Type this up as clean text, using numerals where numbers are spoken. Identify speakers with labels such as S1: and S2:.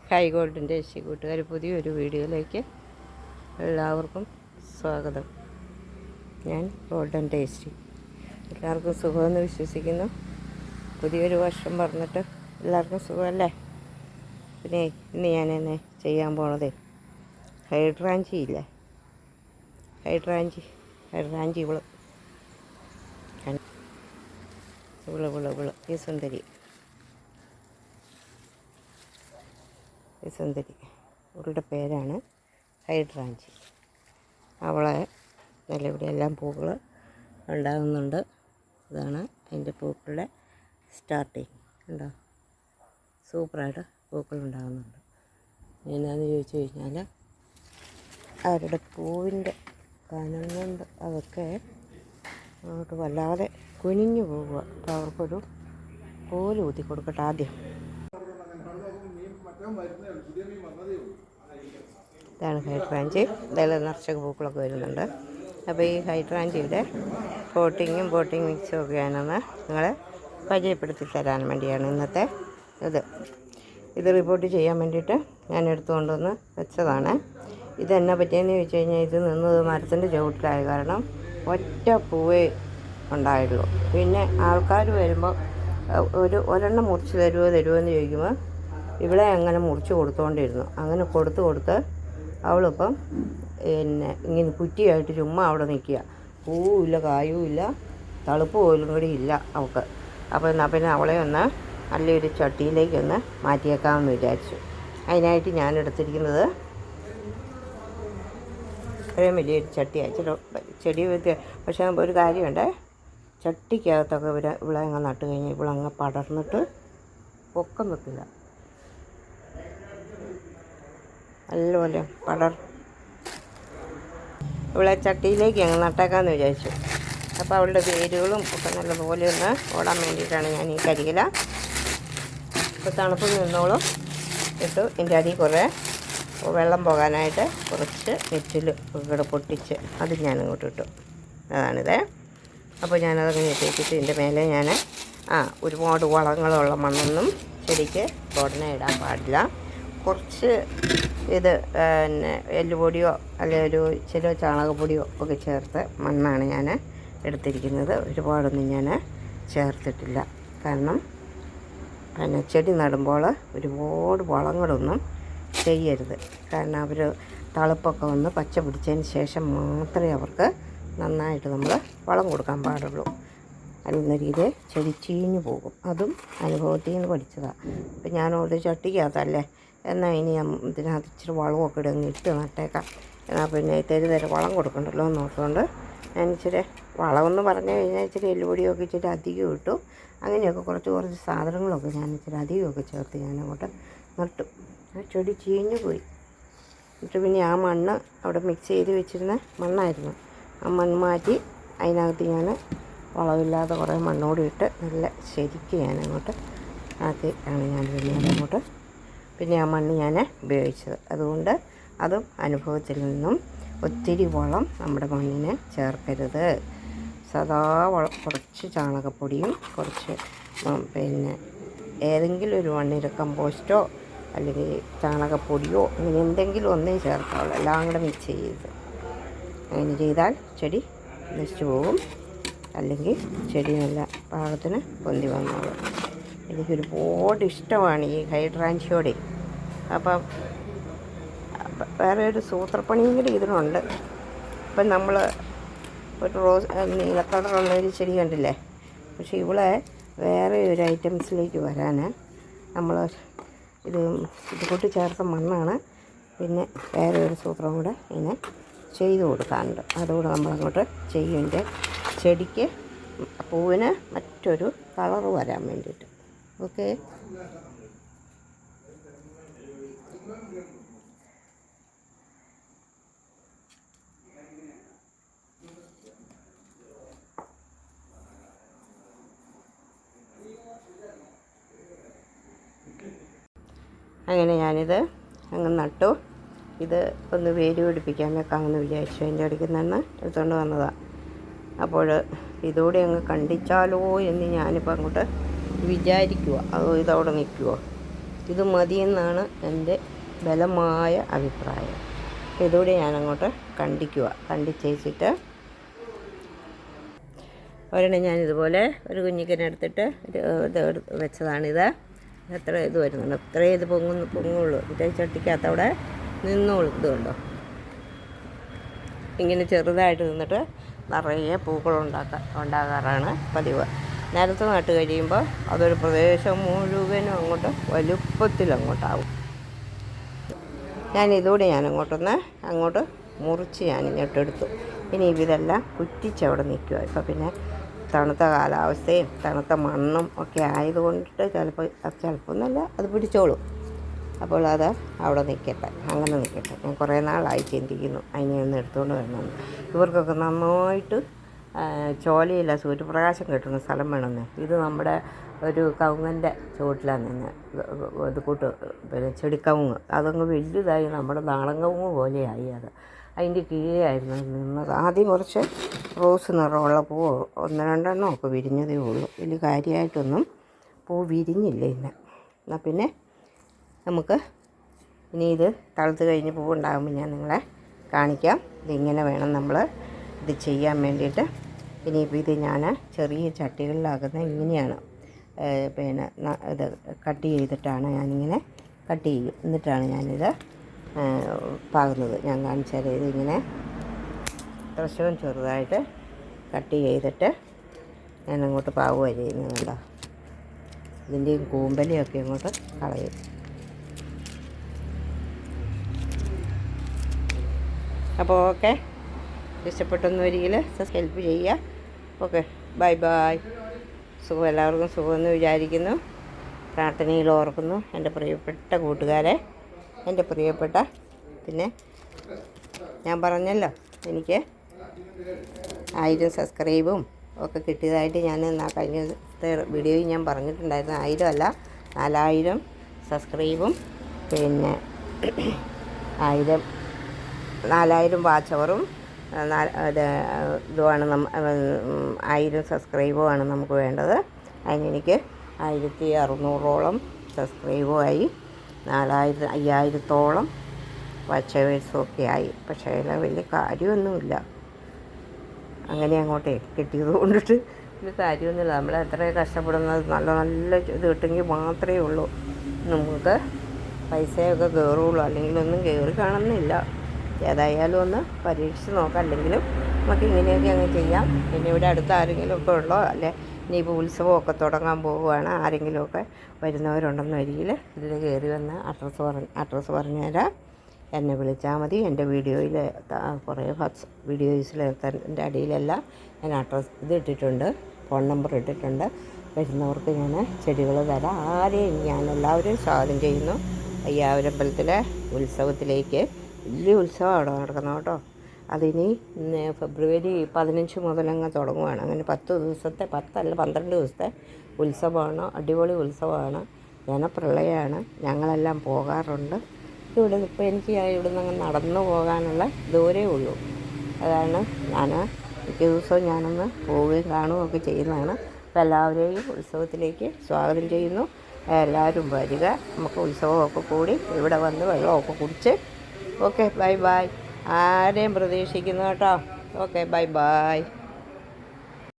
S1: Hi ഗോൾഡിൻ്റെ കൂട്ടുകാർ, പുതിയൊരു വീഡിയോയിലേക്ക് എല്ലാവർക്കും സ്വാഗതം. ഞാൻ ഗോൾഡൻ ടേസ്റ്റി. എല്ലാവർക്കും സുഖമെന്ന് വിശ്വസിക്കുന്നു. പുതിയൊരു വർഷം പറഞ്ഞിട്ട് എല്ലാവർക്കും സുഖമല്ലേ? പിന്നെ ഇന്ന് ഞാൻ എന്നെ ചെയ്യാൻ പോണതേ ഹൈഡ്രാഞ്ചി ഇല്ലേ, ഹൈഡ്രാഞ്ചി ഇവള് ഈ സുന്ദരി അവളുടെ പേരാണ് ഹൈഡ്രാഞ്ചി. അവളെ നിലവിടെയെല്ലാം പൂക്കൾ ഉണ്ടാകുന്നുണ്ട്. ഇതാണ് അതിൻ്റെ പൂക്കളുടെ സ്റ്റാർട്ടിങ്. ഉണ്ടോ? സൂപ്പറായിട്ട് പൂക്കൾ ഉണ്ടാകുന്നുണ്ട്. എന്നാന്ന് ചോദിച്ചു കഴിഞ്ഞാൽ അവരുടെ പൂവിൻ്റെ കനം കൊണ്ട് അതൊക്കെ അങ്ങോട്ട് വല്ലാതെ കുനിഞ്ഞു പോവുക. അപ്പോൾ അവർക്കൊരു കോല് ഊതി കൊടുക്കട്ടെ ആദ്യം. ഇതാണ് ഹൈഡ്രാഞ്ചി. ഇതെല്ലാം നിറച്ച പൂക്കളൊക്കെ വരുന്നുണ്ട്. അപ്പോൾ ഈ ഹൈഡ്രാഞ്ചിയുടെ പോട്ടിങ് മിക്സും ഒക്കെയാണെന്ന് നിങ്ങളെ പരിചയപ്പെടുത്തി തരാൻ വേണ്ടിയാണ് ഇന്നത്തെ ഇത് റിപ്പോർട്ട് ചെയ്യാൻ വേണ്ടിയിട്ട് ഞാൻ എടുത്തുകൊണ്ടുവന്ന് വെച്ചതാണ്. ഇതെന്നെ പറ്റിയെന്ന് ചോദിച്ചു കഴിഞ്ഞാൽ ഇത് നിന്നത് മരത്തിൻ്റെ ചുവട്ടിലായ കാരണം ഒറ്റ പൂവേ ഉണ്ടായുള്ളൂ. പിന്നെ ആൾക്കാർ വരുമ്പോൾ ഒരെണ്ണം മുറിച്ച് തരുമോ എന്ന് ചോദിക്കുമ്പോൾ ഇവിടെ അങ്ങനെ മുറിച്ച് കൊടുത്തുകൊണ്ടിരുന്നു. അങ്ങനെ കൊടുത്ത് അവളിപ്പം പിന്നെ ഇങ്ങനെ കുറ്റിയായിട്ട് ചുമ്മാ അവിടെ നിൽക്കുക. പൂവുമില്ല, കായുമില്ല, തളുപ്പ് പോലും കൂടി ഇല്ല അവൾക്ക്. അപ്പോൾ എന്നാൽ പിന്നെ അവളെ ഒന്ന് നല്ലൊരു ചട്ടിയിലേക്കൊന്ന് മാറ്റിയേക്കാമെന്ന് വിചാരിച്ചു. അതിനായിട്ട് ഞാൻ എടുത്തിരിക്കുന്നത് ഇത്രയും വലിയൊരു ചട്ടിയാണ്. ചെടി പക്ഷേ ഒരു കാര്യമുണ്ട്, ചട്ടിക്കകത്തൊക്കെ ഇവിടെ അങ്ങ് നട്ട് കഴിഞ്ഞാൽ ഇവളങ്ങ് പടർന്നിട്ട് പൊക്കം വെക്കില്ല. നല്ലപോലെ ഇവിടെ ചട്ടിയിലേക്ക് അങ്ങ് നട്ടേക്കാമെന്ന് വിചാരിച്ചു. അപ്പോൾ അവളുടെ വേരുകളും ഒക്കെ നല്ലപോലെ ഒന്ന് ഓടാൻ വേണ്ടിയിട്ടാണ് ഞാൻ ഈ കരിയില ഇപ്പോൾ തണുപ്പ് നിന്നോളും ഇട്ടു. ഇതിൻ്റെ അടിയിൽ കുറേ വെള്ളം പോകാനായിട്ട് കുറച്ച് നെറ്റിൽ ഇവിടെ പൊട്ടിച്ച് അത് ഞാനിങ്ങോട്ട് ഇട്ടു. അതാണിത്. അപ്പോൾ ഞാനതങ്ങനെ ഇട്ടിട്ട് ഇതിൻ്റെ മേലെ ഞാൻ ഒരുപാട് വളങ്ങളുള്ള മണ്ണൊന്നും ചെടിക്ക് ഉടനെ ഇടാൻ പാടില്ല. കുറച്ച് ഇത് പിന്നെ എല്ലുപൊടിയോ അല്ലെങ്കിൽ ഒരു ഇച്ചിരി ചാണകപ്പൊടിയോ ഒക്കെ ചേർത്ത് മണ്ണാണ് ഞാൻ എടുത്തിരിക്കുന്നത്. ഒരുപാടൊന്നും ഞാൻ ചേർത്തിട്ടില്ല. കാരണം പിന്നെ ചെടി നടുമ്പോൾ ഒരുപാട് വളങ്ങളൊന്നും ചെയ്യരുത്. കാരണം അവർ തളുപ്പൊക്കെ ഒന്ന് പച്ച പിടിച്ചതിന് ശേഷം മാത്രമേ അവർക്ക് നന്നായിട്ട് നമ്മൾ വളം കൊടുക്കാൻ പാടുള്ളൂ. അല്ലെന്ന രീതിയിൽ ചെടി ചീഞ്ഞു പോകും. അതും അനുഭവത്തിൽ നിന്ന് പഠിച്ചതാണ്. ഇപ്പം ഞാനൊരു ചട്ടിക്കകത്തല്ലേ, എന്നാൽ ഇനി ഇതിനകത്ത് ഇച്ചിരി വളമൊക്കെ ഇട്ട് നട്ടേക്കാം. എന്നാൽ പിന്നെ തര വളം കൊടുക്കണ്ടല്ലോ എന്ന് ഓർത്തുകൊണ്ട് ഞാൻ ഇച്ചിരി വളമെന്ന് പറഞ്ഞു കഴിഞ്ഞാൽ ഇച്ചിരി എല്ലുപൊടിയൊക്കെ ഇച്ചിരി അധികം ഇട്ടു. അങ്ങനെയൊക്കെ കുറച്ച് സാധനങ്ങളൊക്കെ ഞാൻ ഇച്ചിരി അധികമൊക്കെ ചേർത്ത് ഞാനങ്ങോട്ട് നട്ടു. ആ ചെടി ചീഞ്ഞു പോയി. എന്നിട്ട് പിന്നെ ആ മണ്ണ് അവിടെ മിക്സ് ചെയ്ത് വെച്ചിരുന്ന മണ്ണായിരുന്നു. ആ മണ്ണ് മാറ്റി അതിനകത്ത് ഞാൻ വളമില്ലാതെ കുറേ മണ്ണോട് ഇട്ട് നല്ല ശരിക്ക് ഞാനങ്ങോട്ട് ആക്കിയാണ് ഞാൻ പിന്നെ ആ മണ്ണ് ഞാൻ ഉപയോഗിച്ചത്. അതുകൊണ്ട് അതും അനുഭവത്തിൽ നിന്നും ഒത്തിരി വളം നമ്മുടെ മണ്ണിന് ചേർക്കരുത്. സദാ കുറച്ച് ചാണകപ്പൊടിയും കുറച്ച് പിന്നെ ഏതെങ്കിലും ഒരു മണ്ണിര കമ്പോസ്റ്റോ അല്ലെങ്കിൽ ചാണകപ്പൊടിയോ അങ്ങനെ എന്തെങ്കിലും ഒന്നേ ചേർക്കാവുള്ളൂ. എല്ലാം കൂടെ മിക്സ് ചെയ്യരുത്. അങ്ങനെ ചെയ്താൽ ചെടി നശിച്ചു പോകും. അല്ലെങ്കിൽ ചെടി നല്ല പാകത്തിന് പൊന്തി വന്നോളും. എനിക്കൊരുപാട് ഇഷ്ടമാണ് ഈ ഹൈഡ്രാഞ്ചിയോടെ. അപ്പം വേറെ ഒരു സൂത്രപ്പണിയും കൂടി ഇതിനുണ്ട്. ഇപ്പം നമ്മൾ ഒരു നീല കളറുള്ളൊരു ചെടി കണ്ടില്ലേ, പക്ഷേ ഇവളെ വേറെ ഒരു ഐറ്റംസിലേക്ക് വരാൻ നമ്മൾ ഇത് കൂട്ടി ചേർത്ത മണ്ണാണ്. പിന്നെ വേറെ ഒരു സൂത്രം കൂടെ ഇതിനെ ചെയ്തു കൊടുക്കാനുണ്ട്. അതുകൂടെ നമ്മളങ്ങോട്ട് ചെയ്യുന്നുണ്ട്. ചെടിക്ക് പൂവിന് മറ്റൊരു കളറ് വരാൻ വേണ്ടിയിട്ട്. ഓക്കെ. അങ്ങനെ ഞാനിത് അങ്ങ് നട്ടു. ഇത് ഒന്ന് വേര് പിടിപ്പിക്കാൻ വെക്കാമെന്ന് വിചാരിച്ചു. അതിൻ്റെ ഇടയ്ക്ക് നിന്ന് എടുത്തുകൊണ്ട് വന്നതാണ്. അപ്പോൾ ഇതോടെ അങ്ങ് കണ്ടിച്ചാലോ എന്ന് ഞാനിപ്പോൾ അങ്ങോട്ട് വിചാരിക്കുക. അതോ ഇതവിടെ നിൽക്കുമോ? ഇത് മതിയെന്നാണ് എൻ്റെ ബലമായ അഭിപ്രായം. ഇതുകൂടി ഞാനങ്ങോട്ട് കണ്ടിച്ചേച്ചിട്ട് ഒരെണ്ണം ഞാനിതുപോലെ ഒരു കുഞ്ഞിക്കനെടുത്തിട്ട് ഇത് വെച്ചതാണിത്. എത്ര ഇത് വരുന്നുണ്ട്, ഇത്രയും ഇത് പൊങ്ങുള്ളൂ. ഇതേ ചട്ടിക്കകത്തവിടെ നിന്നോളൂ. ഇത് കണ്ടോ, ഇങ്ങനെ ചെറുതായിട്ട് നിന്നിട്ട് നിറയെ ഉണ്ടാകാറാണ് പതിവ്. നേരത്തെ നട്ട് കഴിയുമ്പോൾ അതൊരു പ്രദേശം മുഴുവനും വലുപ്പത്തിലങ്ങോട്ടാവും. ഞാനിതുകൂടെ അങ്ങോട്ട് മുറിച്ച് ഞാനിങ്ങോട്ടെടുത്തു. ഇനി ഇതെല്ലാം കുറ്റിച്ചവിടെ നിൽക്കുക. ഇപ്പോൾ പിന്നെ തണുത്ത കാലാവസ്ഥയും തണുത്ത മണ്ണും ഒക്കെ ആയതുകൊണ്ട് ചിലപ്പോൾ ഒന്നല്ല, അത് പിടിച്ചോളും. അപ്പോൾ അത് അവിടെ അങ്ങനെ നിൽക്കട്ടെ. ഞാൻ കുറേ നാളായി ചിന്തിക്കുന്നു അതിനെ ഒന്ന് എടുത്തുകൊണ്ട് വരണമെന്ന്. ഇവർക്കൊക്കെ നന്നായിട്ട് ചോലയില്ല, സൂര്യപ്രകാശം കിട്ടുന്ന സ്ഥലം വേണമെന്ന്. ഇത് നമ്മുടെ ഒരു കവുങ്ങൻ്റെ ചുവട്ടിലാണ് നിന്ന് ഇത് പിന്നെ ചെടിക്കവുങ്ങ്. അതങ്ങ് വലുതായി, നമ്മുടെ നാടൻ കവുങ്ങ് പോലെയായി. അതിൻ്റെ കീഴെയായിരുന്നു നിന്നത്. ആദ്യം കുറച്ച് റോസ് നിറമുള്ള പൂവ് 1-2 ഒക്കെ വിരിഞ്ഞതേ ഉള്ളൂ. വലിയ കാര്യമായിട്ടൊന്നും പൂ വിരിഞ്ഞില്ല ഇന്ന്. എന്നാൽ പിന്നെ നമുക്ക് ഇനി ഇത് തളുത്ത് കഴിഞ്ഞ് പൂവുണ്ടാകുമ്പോൾ ഞാൻ നിങ്ങളെ കാണിക്കാം. ഇതിങ്ങനെ വേണം നമ്മൾ ഇത് ചെയ്യാൻ വേണ്ടിയിട്ട്. ഇനിയിപ്പോൾ ഇത് ഞാൻ ചെറിയ ചട്ടികളിലാക്കുന്നത് ഇങ്ങനെയാണ്. പിന്നെ ഇത് കട്ട് ചെയ്തിട്ടാണ് ഞാനിങ്ങനെ കട്ട് ചെയ്യും. എന്നിട്ടാണ് ഞാനിത് പാകുന്നത്. ഞാൻ കാണിച്ചാൽ ഇതിങ്ങനെ കുറച്ചും ചെറുതായിട്ട് കട്ട് ചെയ്തിട്ട് ഞാനങ്ങോട്ട് പാവുക ചെയ്യുന്നതല്ല. ഇതിൻ്റെയും കൂമ്പലിയൊക്കെ അങ്ങോട്ട് കളയും. അപ്പോൾ ഓക്കെ, ഇഷ്ടപ്പെട്ടൊന്നും ഒരിക്കൽ ഹെൽപ്പ് ചെയ്യുക. Okay, bye. എല്ലാവർക്കും സുഖമെന്ന് വിചാരിക്കുന്നു. പ്രാർത്ഥനയിൽ ഓർക്കുന്നു എൻ്റെ പ്രിയപ്പെട്ട കൂട്ടുകാരെ, എൻ്റെ പ്രിയപ്പെട്ട. പിന്നെ ഞാൻ പറഞ്ഞല്ലോ, എനിക്ക് 1000 സബ്സ്ക്രൈബും ഒക്കെ കിട്ടിയതായിട്ട് ഞാൻ കഴിഞ്ഞത്തെ വീഡിയോയിൽ ഞാൻ പറഞ്ഞിട്ടുണ്ടായിരുന്നു. 1000 അല്ല, 4000 സബ്സ്ക്രൈബും പിന്നെ 4000 വാച്ച് അവറും ഇതുമാണ് 1000 സബ്സ്ക്രൈബുമാണ് നമുക്ക് വേണ്ടത്. അതിനെനിക്ക് 1600ഓളം സബ്സ്ക്രൈബുമായി, 5000ഓളം വാച്ചവേഴ്സും ഒക്കെ ആയി. പക്ഷേ വലിയ കാര്യമൊന്നുമില്ല, അങ്ങനെ അങ്ങോട്ടേ കിട്ടിയത് കൊണ്ടിട്ട് വലിയ കാര്യമൊന്നുമില്ല. നമ്മൾ എത്ര കഷ്ടപ്പെടുന്നത് നല്ല ഇത് കിട്ടുമെങ്കിൽ മാത്രമേ ഉള്ളൂ നമുക്ക് പൈസയൊക്കെ കയറുള്ളൂ. അല്ലെങ്കിൽ ഒന്നും കയറി കാണുന്നില്ല. ഏതായാലും ഒന്ന് പരീക്ഷിച്ച് നോക്കാം. അല്ലെങ്കിലും നമുക്ക് ഇങ്ങനെയൊക്കെ അങ്ങ് ചെയ്യാം. പിന്നെ ഇവിടെ അടുത്ത് ആരെങ്കിലുമൊക്കെ ഉള്ളോ, അല്ലെ ഇനിയിപ്പോൾ ഉത്സവമൊക്കെ തുടങ്ങാൻ പോവുകയാണ്, ആരെങ്കിലുമൊക്കെ വരുന്നവരുണ്ടെന്ന് വരികിൽ ഇതിൽ കയറി വന്ന് അഡ്രസ്സ് പറഞ്ഞുതരാം. എന്നെ വിളിച്ചാൽ മതി. എൻ്റെ വീഡിയോയിൽ കുറേ വീഡിയോസിൽ എൻ്റെ അടിയിലെല്ലാം ഞാൻ അഡ്രസ്സ് ഇത് ഇട്ടിട്ടുണ്ട്, ഫോൺ നമ്പർ ഇട്ടിട്ടുണ്ട്. വരുന്നവർക്ക് ഞാൻ ചെടികൾ തരാം. ഞാൻ എല്ലാവരെയും സ്വാഗതം ചെയ്യുന്നു. അയ്യാവരമ്പലത്തിലെ ഉത്സവത്തിലേക്ക്. വലിയ ഉത്സവം അവിടെ നടക്കണം കേട്ടോ. അതിനി ഫെബ്രുവരി 15 മുതലങ്ങ് തുടങ്ങുകയാണ്. അങ്ങനെ 12 ദിവസത്തെ ഉത്സവമാണ്. അടിപൊളി ഉത്സവമാണ്, ജനപ്രളയമാണ്. ഞങ്ങളെല്ലാം പോകാറുണ്ട്. ഇപ്പോൾ എനിക്ക് ഇവിടെ നിന്ന് നടന്നു പോകാനുള്ള ദൂരേ ഉള്ളൂ. അതാണ് ഞാൻ മിക്ക ദിവസവും ഞാനൊന്ന് പോവുകയും കാണുകയൊക്കെ ചെയ്യുന്നതാണ്. അപ്പോൾ എല്ലാവരെയും ഉത്സവത്തിലേക്ക് സ്വാഗതം ചെയ്യുന്നു. എല്ലാവരും വരിക. നമുക്ക് ഉത്സവമൊക്കെ കൂടി ഇവിടെ വന്ന് വെള്ളമൊക്കെ കുടിച്ച് ഓക്കെ ബൈ. ആരെയും പ്രതീക്ഷിക്കുന്നു കേട്ടോ. Okay bye.